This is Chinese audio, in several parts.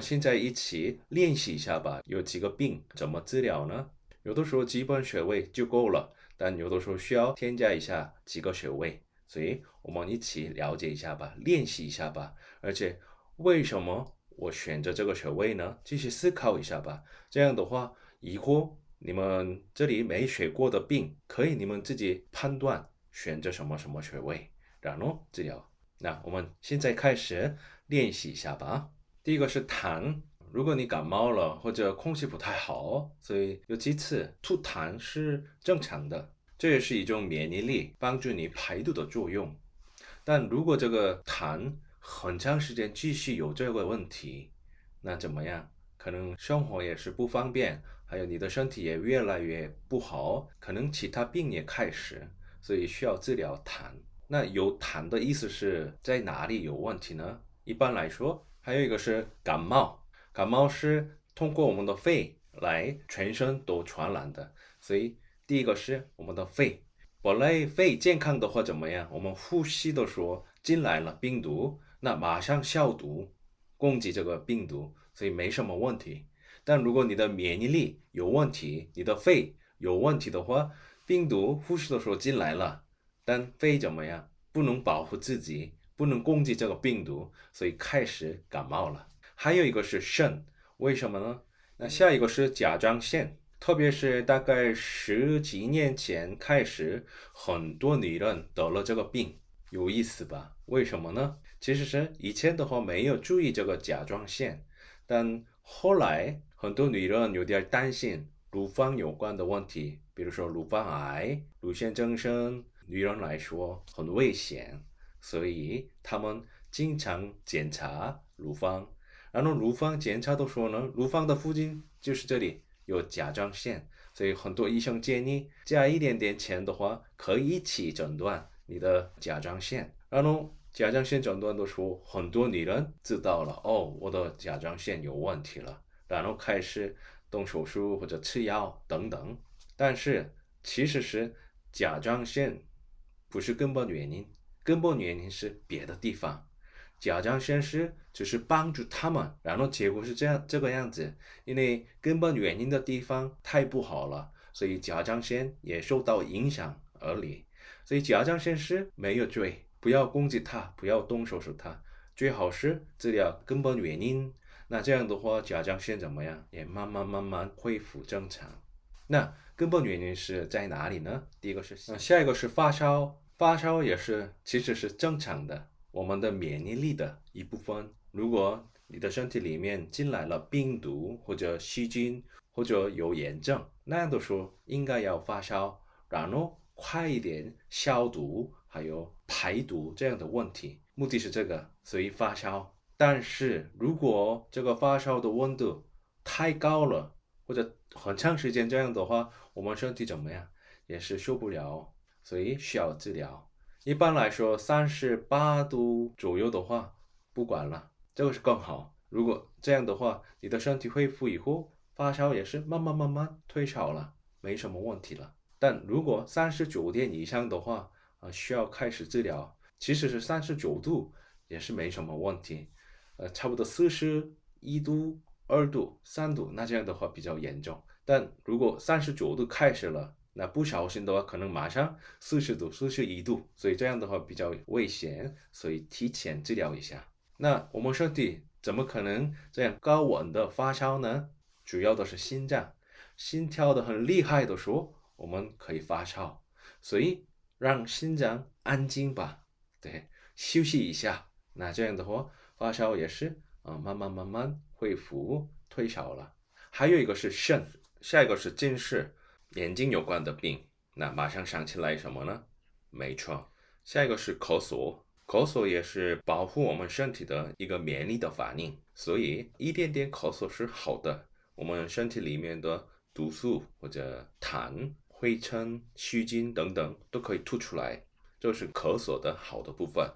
现在一起练习一下吧。有几个病怎么治疗呢？有的时候基本穴位就够了，但有的时候需要添加一下几个穴位，所以我们一起了解一下吧，练习一下吧。而且为什么我选择这个穴位呢？继续思考一下吧。这样的话，以后你们这里没学过的病，可以你们自己判断选择什么什么穴位，然后治疗。那我们现在开始练习一下吧。第一个是痰，如果你感冒了或者空气不太好，所以有几次吐痰是正常的，这也是一种免疫力帮助你排毒的作用。但如果这个痰很长时间继续有这个问题，那怎么样？可能生活也是不方便，还有你的身体也越来越不好，可能其他病也开始，所以需要治疗痰。那有痰的意思是在哪里有问题呢？一般来说，还有一个是感冒，感冒是通过我们的肺来全身都传染的，所以第一个是我们的肺。本来肺健康的话怎么样？我们呼吸的时候进来了病毒，那马上消毒，攻击这个病毒，所以没什么问题。但如果你的免疫力有问题，你的肺有问题的话，病毒呼吸的时候进来了，但肺怎么样？不能保护自己，不能攻击这个病毒，所以开始感冒了。还有一个是肾，为什么呢？那下一个是甲状腺。特别是大概十几年前开始，很多女人得了这个病，有意思吧？为什么呢？其实是以前的话没有注意这个甲状腺，但后来很多女人有点担心乳房有关的问题，比如说乳房癌、乳腺增生，女人来说很危险，所以她们经常检查乳房。然后乳房检查的时候呢，乳房的附近就是这里。有甲状腺，所以很多医生建议加一点点钱的话，可以一起诊断你的甲状腺。然后甲状腺诊断的时候，很多女人知道了，哦，我的甲状腺有问题了，然后开始动手术或者吃药等等。但是其实是甲状腺不是根本原因，根本原因是别的地方。甲状腺是只是帮助他们，然后结果是这个样子，因为根本原因的地方太不好了，所以甲状腺也受到影响而已。所以甲状腺是没有罪，不要攻击它，不要动手术它，最好是治疗根本原因。那这样的话，甲状腺怎么样？也慢慢恢复正常。那根本原因是在哪里呢？第一个是，下一个是发烧，发烧也是其实是正常的。我们的免疫力的一部分。如果你的身体里面进来了病毒或者细菌或者有炎症，那样的时候应该要发烧，然后快一点消毒，还有排毒这样的问题，目的是这个，所以发烧。但是如果这个发烧的温度太高了，或者很长时间这样的话，我们身体怎么样也是受不了，所以需要治疗。一般来说，38度左右的话，不管了，这个是更好。如果这样的话，你的身体恢复以后，发烧也是慢慢退烧了，没什么问题了。但如果39点以上的话，需要开始治疗。其实是39度也是没什么问题，差不多41度、2度、3度，那这样的话比较严重。但如果39度开始了，那不小心的话，可能马上40度、41度，所以这样的话比较危险，所以提前治疗一下。那我们身体怎么可能这样高温的发烧呢？主要的是心脏，心跳的很厉害的时候，我们可以发烧，所以让心脏安静吧，对，休息一下。那这样的话，发烧也是慢慢恢复退烧了。还有一个是肾，下一个是近视。眼睛有关的病，那马上想起来什么呢？没错，下一个是咳嗽，咳嗽也是保护我们身体的一个免疫的反应，所以一点点咳嗽是好的，我们身体里面的毒素或者痰、灰尘、细菌等等都可以吐出来，这是咳嗽的好的部分。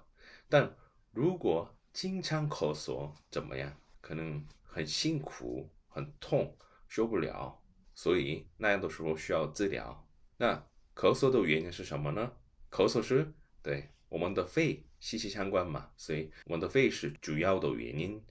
但如果经常咳嗽怎么样？可能很辛苦、很痛，受不了。所以那样的时候需要治疗。那咳嗽的原因是什么呢？咳嗽是对我们的肺息息相关嘛，所以我们的肺是主要的原因。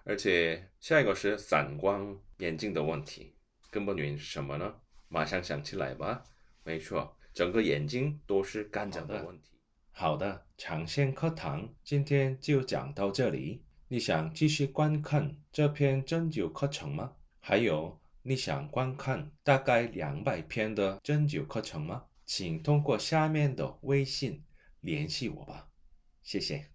而且下一个是散光眼镜的问题，根本原因是什么呢？马上想起来吧。没错，整个眼睛都是干扰的问题。好的，长线课堂今天就讲到这里。你想继续观看这篇针灸课程吗？还有，你想观看大概200篇的针灸课程吗？请通过下面的微信联系我吧。谢谢。